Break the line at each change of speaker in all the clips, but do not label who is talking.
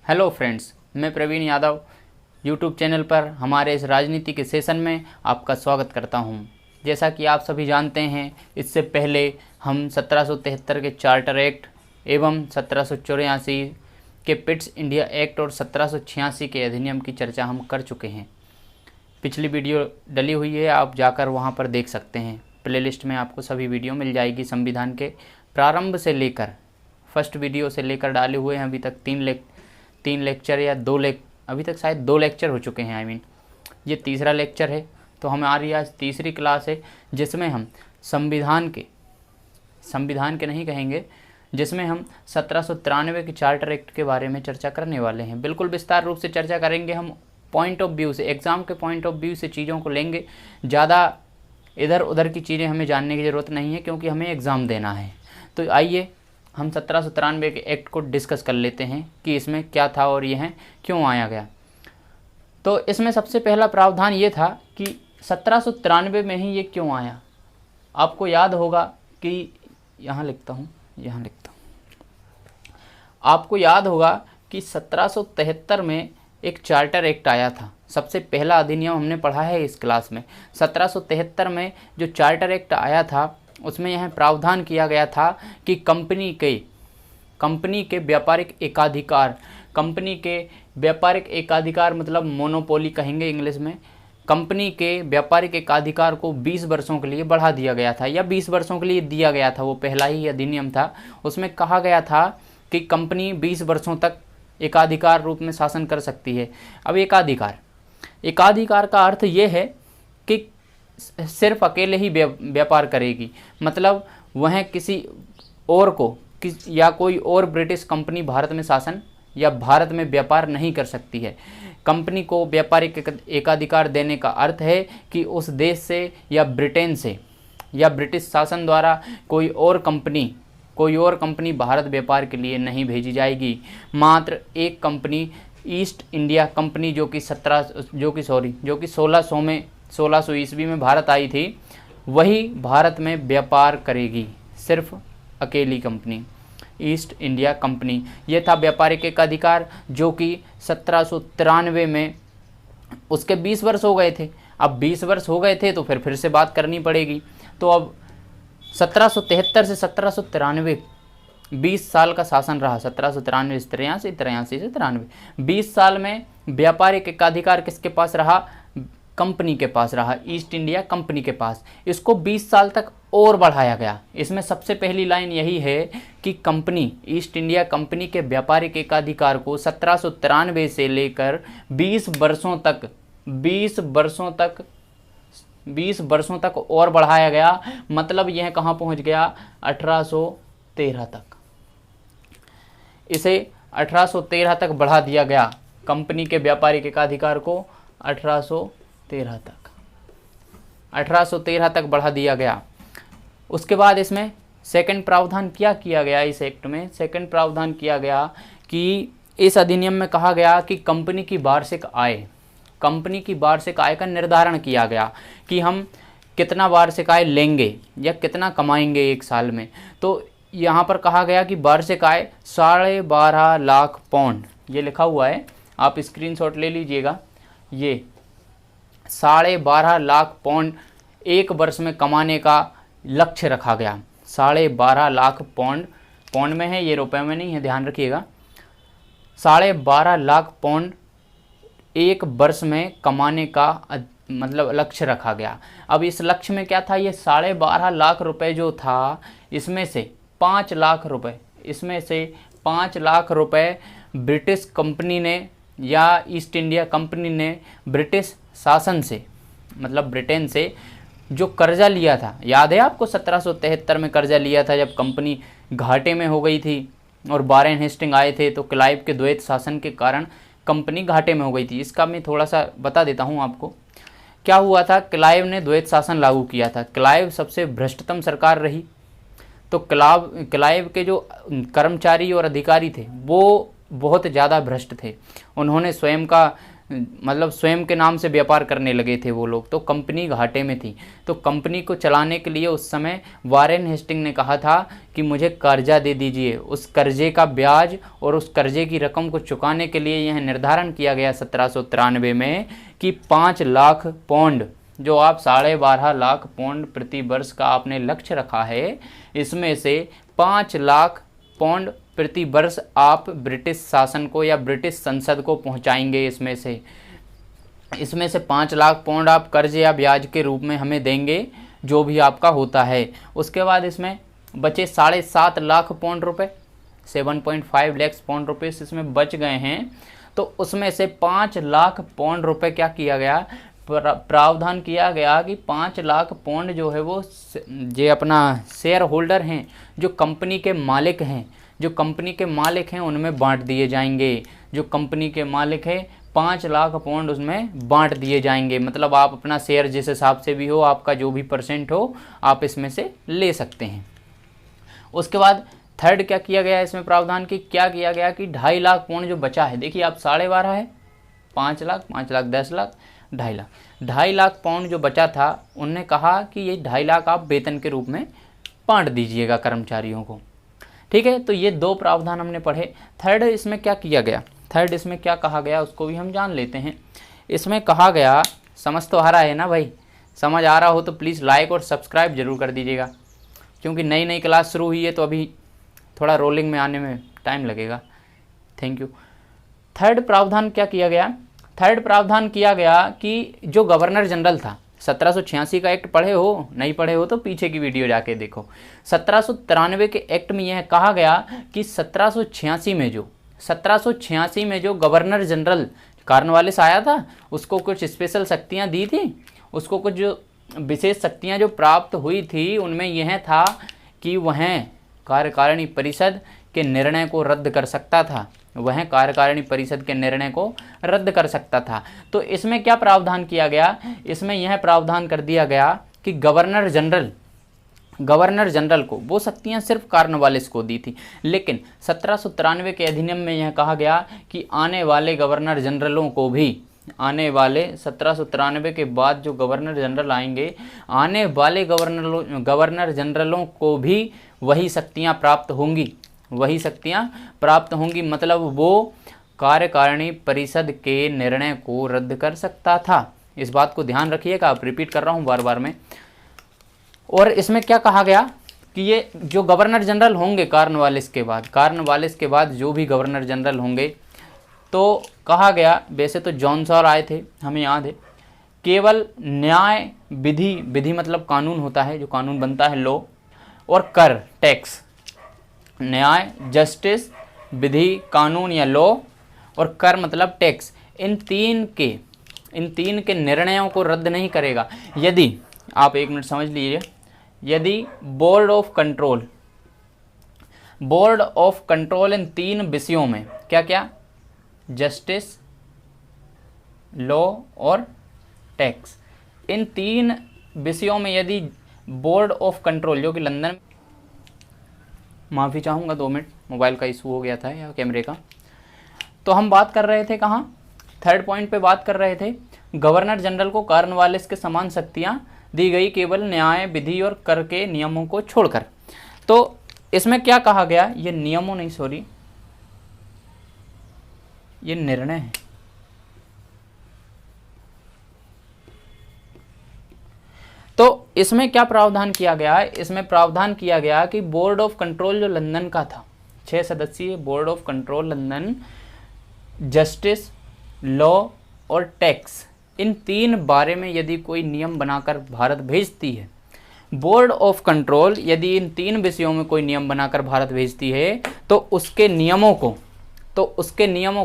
Hello friends, मैं Praveen Yadav YouTube channel पर हमारे इस राजनीति के सेशन में आपका स्वागत करता हूं। जैसा कि आप सभी जानते हैं, इससे पहले हम 1773 के चार्टर एक्ट एवं 1784 के पिट्स इंडिया एक्ट और 1786 के अधिनियम की चर्चा हम कर चुके हैं। पिछली वीडियो डली हुई है, आप जाकर वहां पर देख सकते हैं। प्लेलिस्ट में आपको सभी वीडियो मिल जाएगी। संविधान के प्रारंभ से लेकर फर्स्ट वीडियो से लेकर डाले हुए हैं अभी तक तीन लेक्चर या अभी तक शायद 2 लेक्चर हो चुके हैं। ये तीसरा लेक्चर है। तो हमारी आज तीसरी क्लास है जिसमें हम संविधान के नहीं कहेंगे, जिसमें हम 1793 के चार्टर एक्ट के बारे में चर्चा करने वाले हैं। बिल्कुल विस्तार रूप से चर्चा करेंगे। हम पॉइंट ऑफ व्यू से, एग्ज़ाम के पॉइंट ऑफ व्यू से चीज़ों को लेंगे। ज़्यादा इधर उधर की चीज़ें हमें जानने की ज़रूरत नहीं है, क्योंकि हमें एग्ज़ाम देना है। तो आइए हम 1793 के एक्ट को डिस्कस कर लेते हैं कि इसमें क्या था और यह क्यों आया गया। तो इसमें सबसे पहला प्रावधान ये था कि 1793 में ही ये क्यों आया। आपको याद होगा कि यहाँ लिखता हूँ। आपको याद होगा कि 1773 में एक चार्टर एक्ट आया था। सबसे पहला अधिनियम हमने पढ़ा है इस क्लास में। 1773 में जो चार्टर एक्ट आया था उसमें यह प्रावधान किया गया था कि कंपनी के व्यापारिक एकाधिकार मतलब मोनोपोली कहेंगे इंग्लिश में। कंपनी के व्यापारिक एकाधिकार को 20 वर्षों के लिए बढ़ा दिया गया था, या 20 वर्षों के लिए दिया गया था। वो पहला ही अधिनियम था। उसमें कहा गया था कि कंपनी 20 वर्षों तक एकाधिकार रूप में शासन कर सकती है। अब एकाधिकार का अर्थ ये है कि सिर्फ अकेले ही व्यापार करेगी, मतलब वह किसी और को या कोई और ब्रिटिश कंपनी भारत में शासन या भारत में व्यापार नहीं कर सकती है। कंपनी को व्यापारिक एकाधिकार देने का अर्थ है कि उस देश से या ब्रिटेन से या ब्रिटिश शासन द्वारा कोई और कंपनी भारत व्यापार के लिए नहीं भेजी जाएगी। मात्र एक कंपनी, ईस्ट इंडिया कंपनी, जो कि 1600 ईस्वी में भारत आई थी, वही भारत में व्यापार करेगी। सिर्फ अकेली कंपनी, ईस्ट इंडिया कंपनी। ये था व्यापारिक एकाधिकार, जो कि 1793 में उसके 20 वर्ष हो गए थे। अब 20 वर्ष हो गए थे तो फिर से बात करनी पड़ेगी। तो अब 1773 से 1793 20 साल का शासन रहा। 1793 से 83 से 93 20 साल में व्यापारिक एकाधिकार किसके पास रहा? कंपनी के पास रहा, ईस्ट इंडिया कंपनी के पास। इसको 20 साल तक और बढ़ाया गया। इसमें सबसे पहली लाइन यही है कि कंपनी, ईस्ट इंडिया कंपनी के व्यापारिक एकाधिकार को 1793 से लेकर 20 वर्षों तक और बढ़ाया गया। मतलब यह कहाँ पहुँच गया? 1813 तक। इसे 1813 तक बढ़ा दिया गया, कंपनी के व्यापारिक एकाधिकार को 1813 तक बढ़ा दिया गया। उसके बाद इसमें सेकंड प्रावधान क्या किया गया? इस एक्ट में सेकंड प्रावधान किया गया कि इस अधिनियम में कहा गया कि कंपनी की वार्षिक आय का निर्धारण किया गया कि हम कितना वार्षिक आय लेंगे या कितना कमाएंगे एक साल में। तो यहाँ पर कहा गया कि वार्षिक आय 12.5 लाख पाउंड, ये लिखा हुआ है, आप स्क्रीनशॉट ले लीजिएगा। ये 12.5 लाख पाउंड एक वर्ष में कमाने का लक्ष्य रखा गया। 12.5 लाख पाउंड में है, ये रुपए में नहीं है, ध्यान रखिएगा। 12.5 लाख पाउंड एक वर्ष में कमाने का मतलब लक्ष्य रखा गया। अब इस लक्ष्य में क्या था? ये 12.5 लाख रुपए जो था, इसमें से 5 लाख रुपए ब्रिटिश कंपनी ने या ईस्ट इंडिया कंपनी ने ब्रिटिश शासन से, मतलब ब्रिटेन से जो कर्जा लिया था, याद है आपको? 1773 में कर्जा लिया था जब कंपनी घाटे में हो गई थी और वारेन हेस्टिंग आए थे, तो क्लाइव के द्वैत शासन के कारण कंपनी घाटे में हो गई थी। इसका मैं थोड़ा सा बता देता हूँ आपको। क्या हुआ था? क्लाइव ने द्वैत शासन लागू किया था। क्लाइव सबसे भ्रष्टतम सरकार रही। तो क्लाइव के जो कर्मचारी और अधिकारी थे वो बहुत ज़्यादा भ्रष्ट थे। उन्होंने स्वयं का मतलब स्वयं के नाम से व्यापार करने लगे थे वो लोग, तो कंपनी घाटे में थी। तो कंपनी को चलाने के लिए उस समय वारेन हेस्टिंग ने कहा था कि मुझे कर्जा दे दीजिए। उस कर्जे का ब्याज और उस कर्जे की रकम को चुकाने के लिए यह निर्धारण किया गया 1793 में कि 5 लाख पौंड, जो आप 12.5 लाख पौंड प्रति वर्ष का आपने लक्ष्य रखा है, इसमें से 5 लाख पौंड प्रति वर्ष आप ब्रिटिश शासन को या ब्रिटिश संसद को पहुंचाएंगे। इसमें से 5 लाख पौंड आप कर्ज या ब्याज के रूप में हमें देंगे, जो भी आपका होता है। उसके बाद इसमें बचे 7.5 लाख पौंड रुपए, 7.5 लाख पौंड रुपए इसमें बच गए हैं। तो उसमें से 5 लाख पौंड रुपए क्या किया गया, प्रावधान किया गया कि 5 लाख पौंड जो है वो ये अपना शेयर होल्डर हैं, जो कंपनी के मालिक हैं, उनमें बांट दिए जाएंगे। जो कंपनी के मालिक हैं 5 लाख पौंड उसमें बांट दिए जाएंगे। मतलब आप अपना शेयर जिस हिसाब से भी हो, आपका जो भी परसेंट हो, आप इसमें से ले सकते हैं। उसके बाद थर्ड क्या किया गया इसमें प्रावधान की, क्या किया गया कि 2.5 लाख पौंड जो बचा है, देखिए आप 12.5 है, 5 लाख 10 लाख 2.5 लाख, 2.5 लाख पाउंड जो बचा था, उनने कहा कि ये 2.5 लाख आप वेतन के रूप में बांट दीजिएगा कर्मचारियों को। ठीक है, तो ये 2 प्रावधान हमने पढ़े। थर्ड इसमें क्या किया गया, थर्ड इसमें क्या कहा गया उसको भी हम जान लेते हैं। इसमें कहा गया, समझ तो आ रहा है ना भाई, समझ आ रहा हो तो प्लीज़ लाइक और सब्सक्राइब जरूर कर दीजिएगा, क्योंकि नई क्लास शुरू हुई है तो अभी थोड़ा रोलिंग में आने में टाइम लगेगा। Thank you. थर्ड प्रावधान क्या किया गया, थर्ड प्रावधान किया गया कि जो गवर्नर जनरल था, 1786 का एक्ट पढ़े हो, नहीं पढ़े हो तो पीछे की वीडियो जाके देखो। 1793 के एक्ट में यह कहा गया कि 1786 में जो गवर्नर जनरल कॉर्नवालिस आया था, उसको कुछ स्पेशल शक्तियां दी थी, उसको कुछ जो विशेष शक्तियां जो प्राप्त हुई थी, उनमें यह था कि वह कार्यकारिणी परिषद के निर्णय को रद्द कर सकता था, वह कार्यकारिणी परिषद के निर्णय को रद्द कर सकता था। तो इसमें क्या प्रावधान किया गया, इसमें यह प्रावधान कर दिया गया कि गवर्नर जनरल को वो शक्तियां सिर्फ कॉर्नवालिस को दी थी, लेकिन 1793 के अधिनियम में यह कहा गया कि आने वाले गवर्नर जनरलों को भी, आने वाले 1793 के बाद जो गवर्नर जनरल आएंगे, आने वाले गवर्नर जनरलों को भी वही शक्तियां प्राप्त होंगी, मतलब वो कार्यकारिणी परिषद के निर्णय को रद्द कर सकता था। इस बात को ध्यान रखिएगा, आप रिपीट कर रहा हूं बार बार में। और इसमें क्या कहा गया कि ये जो गवर्नर जनरल होंगे कॉर्नवालिस के बाद जो भी गवर्नर जनरल होंगे, तो कहा गया, वैसे तो जॉन सॉर आए थे, हमें याद है, केवल न्याय विधि मतलब कानून होता है, जो कानून बनता है लॉ, और कर टैक्स, न्याय जस्टिस, विधि कानून या लॉ, और कर मतलब टैक्स, इन तीन के निर्णयों को रद्द नहीं करेगा। यदि आप 1 मिनट समझ लीजिए, यदि बोर्ड ऑफ कंट्रोल इन 3 विषयों में, क्या जस्टिस, लॉ और टैक्स, इन 3 विषयों में यदि बोर्ड ऑफ कंट्रोल, जो कि लंदन, माफ़ी चाहूँगा 2 मिनट, मोबाइल का इशू हो गया था या कैमरे का। तो हम बात कर रहे थे कहाँ, थर्ड पॉइंट पे बात कर रहे थे, गवर्नर जनरल को कॉर्नवालिस के समान शक्तियाँ दी गई, केवल न्याय विधि और कर के नियमों को छोड़कर। तो इसमें क्या कहा गया, ये नियमों नहीं, सॉरी, ये निर्णय है। तो इसमें क्या प्रावधान किया गया, इसमें प्रावधान किया गया कि बोर्ड ऑफ कंट्रोल जो लंदन का था, 6 सदस्यीय board of control London, justice, law और टैक्स, इन 3 बारे में यदि कोई नियम बनाकर भारत भेजती है, बोर्ड ऑफ कंट्रोल यदि इन 3 विषयों में कोई नियम बनाकर भारत भेजती है, तो उसके नियमों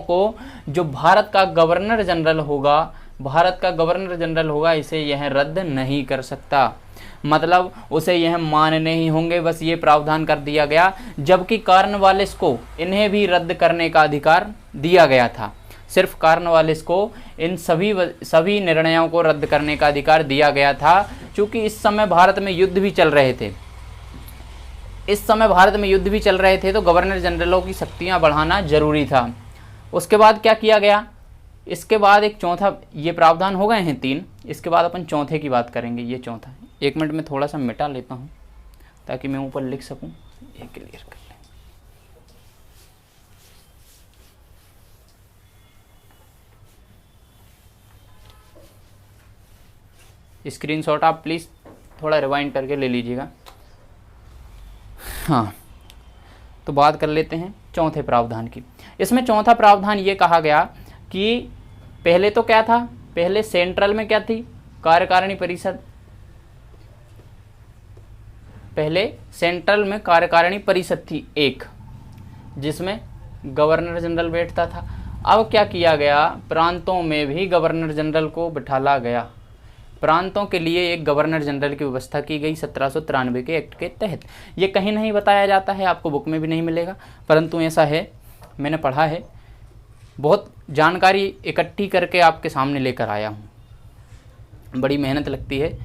को जो भारत का गवर्नर जनरल होगा, इसे यह रद्द नहीं कर सकता, मतलब उसे यह मानने ही होंगे। बस ये प्रावधान कर दिया गया, जबकि कॉर्नवालिस को इन्हें भी रद्द करने का अधिकार दिया गया था। सिर्फ कॉर्नवालिस को इन सभी निर्णयों को रद्द करने का अधिकार दिया गया था, क्योंकि इस समय भारत में युद्ध भी चल रहे थे, तो गवर्नर जनरलों की शक्तियां बढ़ाना जरूरी था। उसके बाद क्या किया गया, इसके बाद एक चौथा, ये प्रावधान हो गए हैं 3, इसके बाद अपन चौथे की बात करेंगे। ये चौथा है। 1 मिनट में थोड़ा सा मिटा लेता हूँ ताकि मैं ऊपर लिख सकूँ, ये क्लियर कर लें। स्क्रीनशॉट आप प्लीज़ थोड़ा रिवाइंड करके ले लीजिएगा। हाँ, तो बात कर लेते हैं चौथे प्रावधान की। इसमें चौथा प्रावधान ये कहा गया कि पहले तो क्या था, पहले सेंट्रल में क्या थी, कार्यकारिणी परिषद। पहले सेंट्रल में कार्यकारिणी परिषद थी एक, जिसमें गवर्नर जनरल बैठता था। अब क्या किया गया, प्रांतों में भी गवर्नर जनरल को बिठाला गया। प्रांतों के लिए एक गवर्नर जनरल की व्यवस्था की गई 1793 के एक्ट के तहत। ये कहीं नहीं बताया जाता है, आपको बुक में भी नहीं मिलेगा, परंतु ऐसा है, मैंने पढ़ा है, बहुत जानकारी इकट्ठी करके आपके सामने लेकर आया हूँ, बड़ी मेहनत लगती है।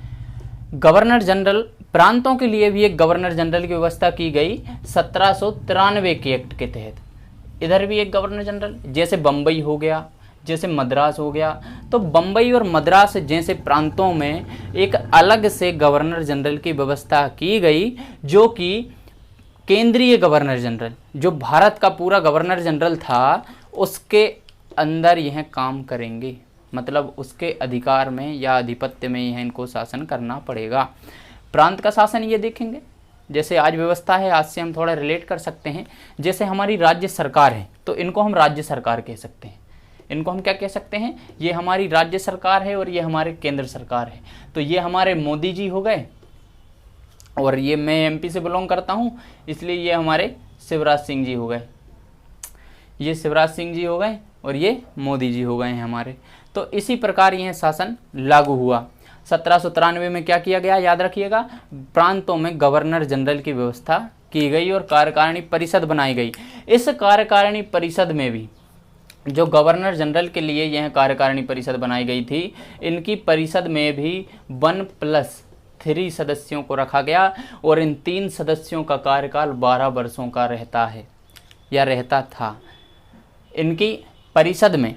गवर्नर जनरल, प्रांतों के लिए भी एक गवर्नर जनरल की व्यवस्था की गई 1793 के एक्ट के तहत। इधर भी एक गवर्नर जनरल, जैसे बम्बई हो गया, जैसे मद्रास हो गया, तो बम्बई और मद्रास जैसे प्रांतों में एक अलग से गवर्नर जनरल की व्यवस्था की गई, जो कि केंद्रीय गवर्नर जनरल, जो भारत का पूरा गवर्नर जनरल था, उसके अंदर यह काम करेंगे। मतलब उसके अधिकार में या आधिपत्य में यह इनको शासन करना पड़ेगा। प्रांत का शासन ये देखेंगे, जैसे आज व्यवस्था है, आज से हम थोड़ा रिलेट कर सकते हैं। जैसे हमारी राज्य सरकार है, तो इनको हम राज्य सरकार कह सकते हैं। इनको हम क्या कह सकते हैं, ये हमारी राज्य सरकार है और ये हमारे केंद्र सरकार है। तो ये हमारे मोदी जी हो गए, और ये मैं एमपी से बिलोंग करता हूँ, इसलिए ये हमारे शिवराज सिंह जी हो गए। ये शिवराज सिंह जी हो गए और ये मोदी जी हो गए हैं हमारे। तो इसी प्रकार यह शासन लागू हुआ। 1793 में क्या किया गया, याद रखिएगा, प्रांतों में गवर्नर जनरल की व्यवस्था की गई और कार्यकारिणी परिषद बनाई गई। इस कार्यकारिणी परिषद में भी, जो गवर्नर जनरल के लिए यह कार्यकारिणी परिषद बनाई गई थी, इनकी परिषद में भी 1+3 सदस्यों को रखा गया, और इन 3 सदस्यों का कार्यकाल 12 वर्षों का रहता है या रहता था। इनकी परिषद में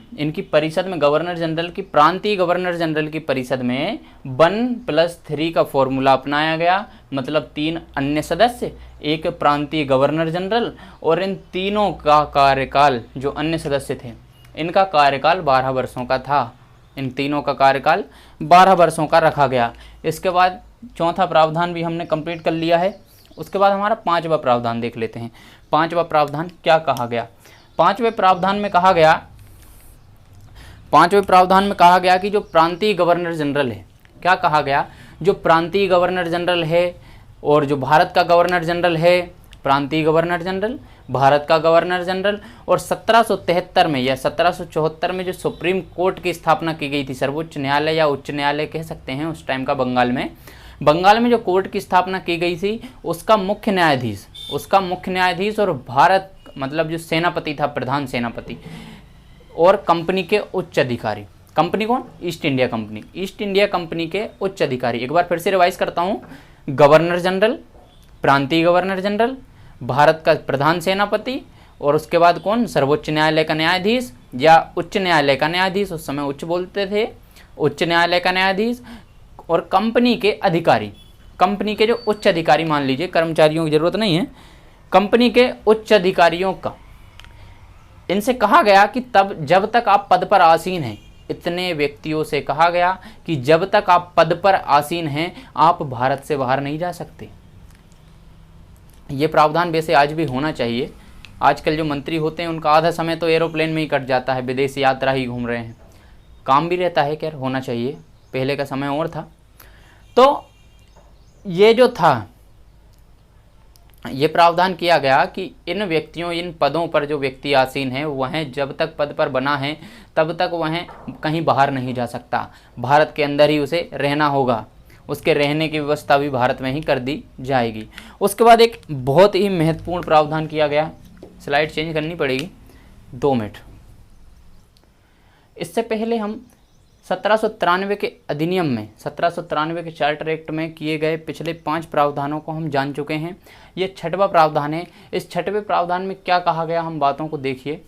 गवर्नर जनरल की, प्रांतीय गवर्नर जनरल की परिषद में 1+3 का फॉर्मूला अपनाया गया। मतलब 3 अन्य सदस्य, एक प्रांतीय गवर्नर जनरल, और इन तीनों का कार्यकाल, जो अन्य सदस्य थे, इनका कार्यकाल 12 वर्षों का था। इन तीनों का कार्यकाल 12 वर्षों का रखा गया। इसके बाद चौथा प्रावधान भी हमने कंप्लीट कर लिया है। उसके बाद हमारा 5वां प्रावधान देख लेते हैं। 5वां प्रावधान क्या कहा गया। 5वें प्रावधान में कहा गया कि जो प्रांतीय गवर्नर जनरल है, क्या कहा गया, जो प्रांतीय गवर्नर जनरल है और जो भारत का गवर्नर जनरल है, प्रांतीय गवर्नर जनरल, भारत का गवर्नर जनरल, और 1773 में या 1774 में जो सुप्रीम कोर्ट की स्थापना की गई थी, सर्वोच्च न्यायालय या उच्च न्यायालय कह सकते हैं उस टाइम का, बंगाल में जो कोर्ट की स्थापना की गई थी, उसका मुख्य न्यायाधीश और भारत, मतलब जो सेनापति था, प्रधान सेनापति, और कंपनी के उच्च अधिकारी। कंपनी कौन, ईस्ट इंडिया कंपनी के उच्च अधिकारी। एक बार फिर से रिवाइज करता हूँ, गवर्नर जनरल, प्रांतीय गवर्नर जनरल, भारत का प्रधान सेनापति, और उसके बाद कौन, सर्वोच्च न्यायालय का न्यायाधीश या उच्च न्यायालय का न्यायाधीश, उस समय उच्च बोलते थे, उच्च न्यायालय का न्यायाधीश, और कंपनी के अधिकारी, कंपनी के जो उच्च अधिकारी, मान लीजिए कर्मचारियों की जरूरत नहीं है, कंपनी के उच्च अधिकारियों का। इनसे कहा गया कि जब तक आप पद पर आसीन हैं, इतने व्यक्तियों से कहा गया कि जब तक आप पद पर आसीन हैं, आप भारत से बाहर नहीं जा सकते। ये प्रावधान वैसे आज भी होना चाहिए। आजकल जो मंत्री होते हैं, उनका आधा समय तो एरोप्लेन में ही कट जाता है, विदेश यात्रा ही घूम रहे हैं, काम भी रहता है, खैर होना चाहिए, पहले का समय और था। तो ये जो था, ये प्रावधान किया गया कि इन व्यक्तियों, इन पदों पर जो व्यक्ति आसीन है, वह जब तक पद पर बना है, तब तक वह कहीं बाहर नहीं जा सकता, भारत के अंदर ही उसे रहना होगा, उसके रहने की व्यवस्था भी भारत में ही कर दी जाएगी। उसके बाद एक बहुत ही महत्वपूर्ण प्रावधान किया गया, स्लाइड चेंज करनी पड़ेगी, 2 मिनट। इससे पहले हम 1793 के अधिनियम में, 1793 के चार्टर एक्ट में किए गए पिछले 5 प्रावधानों को हम जान चुके हैं। ये 6वां प्रावधान है। इस 6वें प्रावधान में क्या कहा गया, हम बातों को देखिए।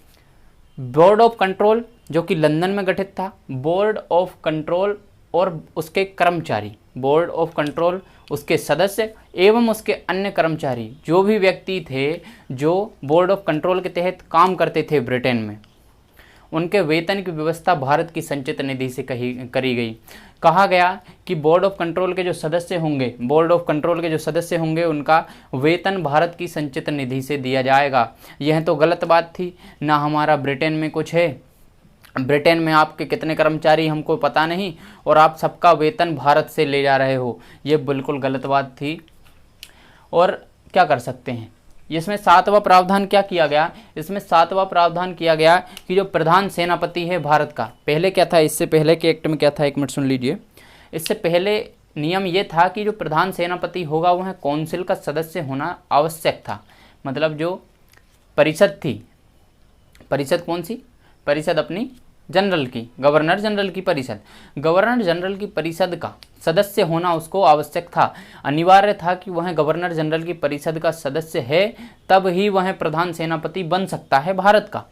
बोर्ड ऑफ कंट्रोल, जो कि लंदन में गठित था। बोर्ड ऑफ कंट्रोल और उसके कर्मचारी, बोर्ड ऑफ कंट्रोल, उसके सदस्य एवं उसके अन्य कर्मचारी, जो भी व्यक्ति थे जो बोर्ड ऑफ कंट्रोल के तहत काम करते थे ब्रिटेन में, उनके वेतन की व्यवस्था भारत की संचित निधि से करी गई। कहा गया कि बोर्ड ऑफ कंट्रोल के जो सदस्य होंगे, बोर्ड ऑफ कंट्रोल के जो सदस्य होंगे उनका वेतन भारत की संचित निधि से दिया जाएगा। यह तो गलत बात थी ना, हमारा ब्रिटेन में कुछ है, ब्रिटेन में आपके कितने कर्मचारी हमको पता नहीं और आप सबका वेतन भारत से ले जा रहे हो, ये बिल्कुल गलत बात थी। और क्या कर सकते हैं, इसमें 7वां प्रावधान क्या किया गया, इसमें 7वां प्रावधान किया गया कि जो प्रधान सेनापति है भारत का, पहले क्या था, इससे पहले के एक्ट में क्या था, एक मिनट सुन लीजिए। इससे पहले नियम ये था कि जो प्रधान सेनापति होगा वह काउंसिल का सदस्य होना आवश्यक था। मतलब जो परिषद थी, परिषद कौन सी, परिषद अपनी जनरल की, गवर्नर जनरल की परिषद, गवर्नर जनरल की परिषद का सदस्य होना उसको आवश्यक था, अनिवार्य था कि वह गवर्नर जनरल की परिषद का सदस्य है, तब ही वह प्रधान सेनापति बन सकता है भारत का।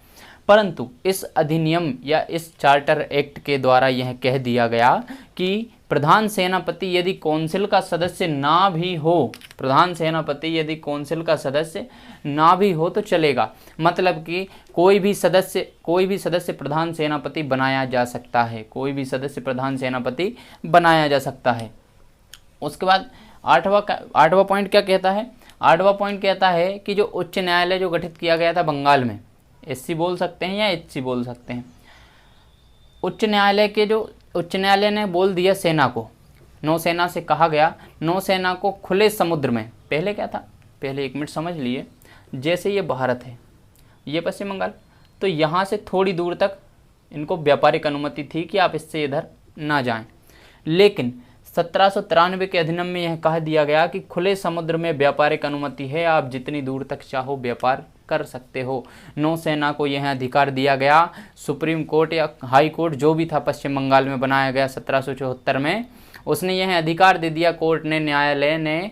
परंतु इस अधिनियम या इस चार्टर एक्ट के द्वारा यह कह दिया गया कि प्रधान सेनापति यदि काउंसिल का सदस्य ना भी हो, प्रधान सेनापति यदि काउंसिल का सदस्य ना भी हो तो चलेगा। मतलब कि कोई भी सदस्य प्रधान सेनापति बनाया जा सकता है, कोई भी सदस्य प्रधान सेनापति बनाया जा सकता है। उसके बाद 8वां पॉइंट क्या कहता है, 8वां पॉइंट कहता है कि जो उच्च न्यायालय जो गठित किया गया था बंगाल में, एससी बोल सकते हैं या एचसी बोल सकते हैं, उच्च न्यायालय ने बोल दिया सेना को, नौसेना से कहा गया नौसेना को खुले समुद्र में, पहले क्या था, पहले एक मिनट समझ लिए, जैसे ये भारत है, ये पश्चिम बंगाल, तो यहाँ से थोड़ी दूर तक इनको व्यापारिक अनुमति थी कि आप इससे इधर ना जाएं, लेकिन 1793 के अधिनियम में यह कह दिया गया कि खुले समुद्र में व्यापारिक अनुमति है, आप जितनी दूर तक चाहो व्यापार कर सकते हो। नौसेना को यह अधिकार दिया गया। सुप्रीम कोर्ट या हाई कोर्ट जो भी था पश्चिम बंगाल में बनाया गया 1774 में, उसने यह अधिकार दे दिया कोर्ट ने, न्यायालय ने,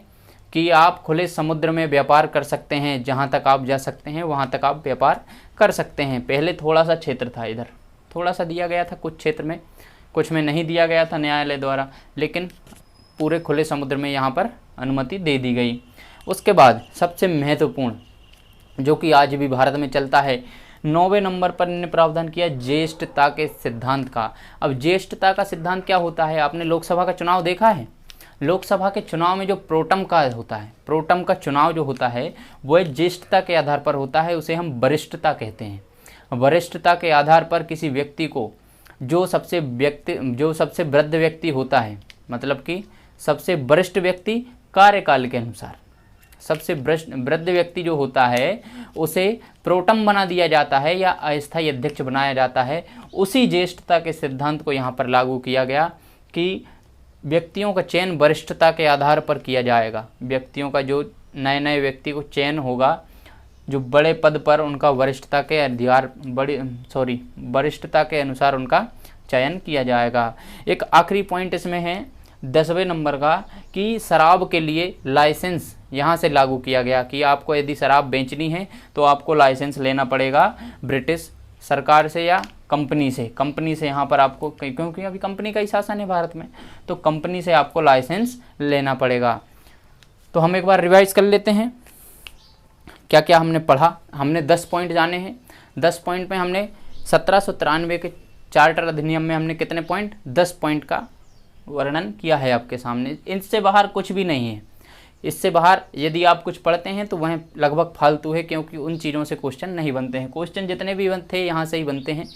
कि आप खुले समुद्र में व्यापार कर सकते हैं, जहां तक आप जा सकते हैं वहां तक आप व्यापार कर सकते हैं। पहले थोड़ा सा क्षेत्र था, इधर थोड़ा सा दिया गया था कुछ क्षेत्र में, कुछ में नहीं दिया गया था न्यायालय द्वारा, लेकिन पूरे खुले समुद्र में यहाँ पर अनुमति दे दी गई। उसके बाद सबसे महत्वपूर्ण जो कि आज भी भारत में चलता है, 9वें नंबर पर इन्होंने प्रावधान किया ज्येष्ठता के सिद्धांत का। अब ज्येष्ठता का सिद्धांत क्या होता है, आपने लोकसभा का चुनाव देखा है, लोकसभा के चुनाव में जो प्रोटम का होता है, प्रोटम का चुनाव जो होता है वह ज्येष्ठता के आधार पर होता है, उसे हम वरिष्ठता कहते हैं। वरिष्ठता के आधार पर किसी व्यक्ति को जो सबसे वृद्ध व्यक्ति होता है, मतलब कि सबसे वरिष्ठ व्यक्ति कार्यकाल के अनुसार, सबसे वृद्ध व्यक्ति जो होता है उसे प्रोटम बना दिया जाता है या अस्थायी अध्यक्ष बनाया जाता है। उसी ज्येष्ठता के सिद्धांत को यहाँ पर लागू किया गया कि व्यक्तियों का चयन वरिष्ठता के आधार पर किया जाएगा। व्यक्तियों का जो नए व्यक्ति को चयन होगा, जो बड़े पद पर उनका वरिष्ठता के अनुसार उनका चयन किया जाएगा। एक आखिरी पॉइंट इसमें है 10वें नंबर का कि शराब के लिए लाइसेंस यहाँ से लागू किया गया कि आपको यदि शराब बेचनी है तो आपको लाइसेंस लेना पड़ेगा ब्रिटिश सरकार से या कंपनी से यहाँ पर आपको, क्योंकि अभी कंपनी का ही शासन है भारत में, तो कंपनी से आपको लाइसेंस लेना पड़ेगा। तो हम एक बार रिवाइज कर लेते हैं क्या क्या हमने पढ़ा। हमने 10 पॉइंट जाने हैं। 10 पॉइंट में हमने 1793 के चार्टर अधिनियम में हमने कितने पॉइंट, 10 पॉइंट का वर्णन किया है आपके सामने। इनसे बाहर कुछ भी नहीं है। इससे बाहर यदि आप कुछ पढ़ते हैं तो वह लगभग फालतू है, क्योंकि उन चीज़ों से क्वेश्चन नहीं बनते हैं। क्वेश्चन जितने भी बनते हैं यहाँ से ही बनते हैं।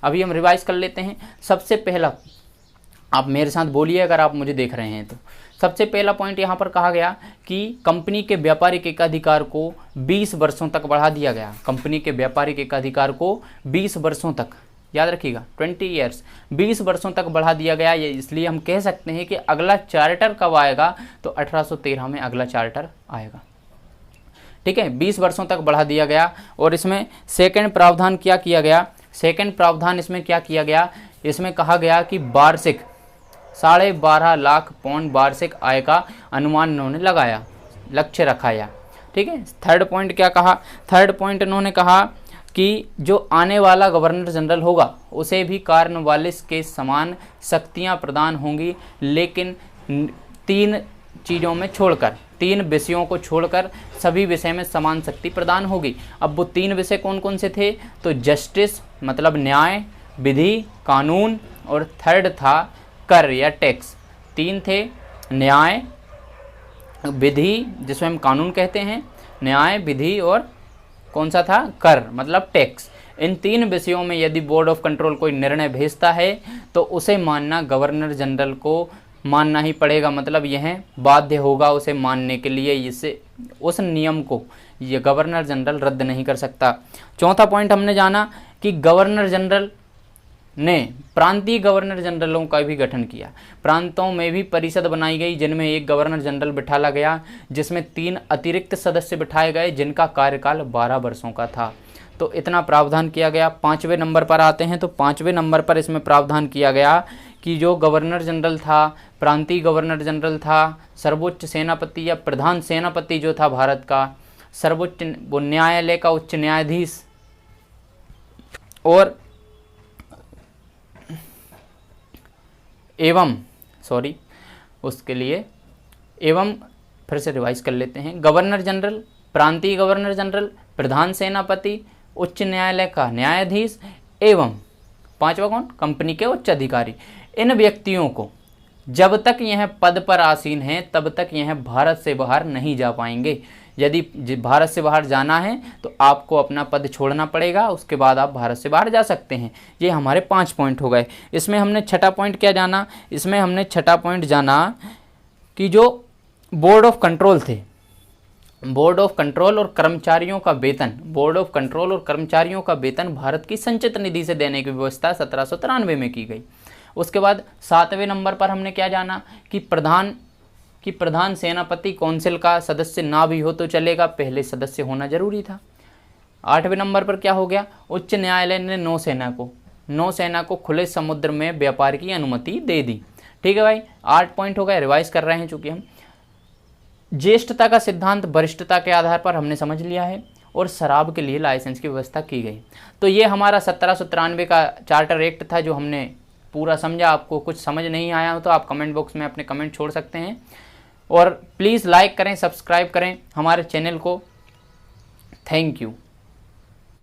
अभी हम रिवाइज कर लेते हैं। सबसे पहला, आप मेरे साथ बोलिए अगर आप मुझे देख रहे हैं तो। सबसे पहला पॉइंट यहाँ पर कहा गया कि कंपनी के व्यापारिक एकाधिकार को 20 वर्षों तक बढ़ा दिया गया। कंपनी के व्यापारिक एकाधिकार को 20 वर्षों तक, याद रखिएगा 20 ईयर्स, 20 वर्षों तक बढ़ा दिया गया। ये इसलिए हम कह सकते हैं कि अगला चार्टर कब आएगा, तो 1813 में अगला चार्टर आएगा। ठीक है, 20 वर्षों तक बढ़ा दिया गया। और इसमें सेकंड प्रावधान क्या किया गया, सेकंड प्रावधान इसमें क्या किया गया, इसमें कहा गया कि वार्षिक 12.5 लाख पाउंड वार्षिक आय का अनुमान इन्होंने लगाया, लक्ष्य रखाया। ठीक है। थर्ड पॉइंट क्या कहा, थर्ड पॉइंट इन्होंने कहा कि जो आने वाला गवर्नर जनरल होगा उसे भी कॉर्नवालिस के समान शक्तियां प्रदान होंगी, लेकिन 3 चीज़ों में छोड़कर, 3 विषयों को छोड़कर सभी विषय में समान शक्ति प्रदान होगी। अब वो 3 विषय कौन कौन से थे? तो जस्टिस मतलब न्याय, विधि, कानून, और थर्ड था कर या टैक्स। 3 थे, न्याय, विधि जिसमें हम कानून कहते हैं, न्याय, विधि और कौन सा था? कर मतलब टैक्स। इन 3 विषयों में यदि बोर्ड ऑफ कंट्रोल कोई निर्णय भेजता है तो उसे मानना गवर्नर जनरल को मानना ही पड़ेगा, मतलब यह बाध्य होगा उसे मानने के लिए। इसे उस नियम को ये गवर्नर जनरल रद्द नहीं कर सकता। चौथा पॉइंट हमने जाना कि गवर्नर जनरल ने प्रांतीय गवर्नर जनरलों का भी गठन किया। प्रांतों में भी परिषद बनाई गई जिनमें एक गवर्नर जनरल बिठाला गया, जिसमें 3 अतिरिक्त सदस्य बिठाए गए जिनका कार्यकाल 12 वर्षों का था। तो इतना प्रावधान किया गया। 5वें नंबर पर आते हैं तो 5वें नंबर पर इसमें प्रावधान किया गया कि जो गवर्नर जनरल था, प्रांतीय गवर्नर जनरल था, सर्वोच्च सेनापति या प्रधान सेनापति जो था भारत का, सर्वोच्च वो न्यायालय का उच्च न्यायाधीश, और फिर से रिवाइज कर लेते हैं। गवर्नर जनरल, प्रांतीय गवर्नर जनरल, प्रधान सेनापति, उच्च न्यायालय का न्यायाधीश एवं 5वां कौन? कंपनी के उच्च अधिकारी। इन व्यक्तियों को जब तक यह पद पर आसीन हैं तब तक यह भारत से बाहर नहीं जा पाएंगे। यदि भारत से बाहर जाना है तो आपको अपना पद छोड़ना पड़ेगा, उसके बाद आप भारत से बाहर जा सकते हैं। ये हमारे 5 पॉइंट हो गए। इसमें हमने छठा पॉइंट क्या जाना? इसमें हमने छठा पॉइंट जाना कि जो बोर्ड ऑफ कंट्रोल थे, बोर्ड ऑफ कंट्रोल और कर्मचारियों का वेतन, बोर्ड ऑफ कंट्रोल और कर्मचारियों का वेतन भारत की संचित निधि से देने की व्यवस्था 1793 में की गई। उसके बाद 7वें नंबर पर हमने क्या जाना कि प्रधान सेनापति काउंसिल का सदस्य ना भी हो तो चलेगा, पहले सदस्य होना जरूरी था। 8वें नंबर पर क्या हो गया? उच्च न्यायालय ने नौसेना को खुले समुद्र में व्यापार की अनुमति दे दी। ठीक है भाई, 8 पॉइंट हो गए। रिवाइज कर रहे हैं चूंकि हम। ज्येष्ठता का सिद्धांत वरिष्ठता के आधार पर हमने समझ लिया है, और शराब के लिए लाइसेंस की व्यवस्था की गई। तो ये हमारा 1793 का चार्टर एक्ट था जो हमने पूरा समझा। आपको कुछ समझ नहीं आया हो तो आप कमेंट बॉक्स में अपने कमेंट छोड़ सकते हैं, और प्लीज़ लाइक करें, सब्सक्राइब करें हमारे चैनल को। Thank you.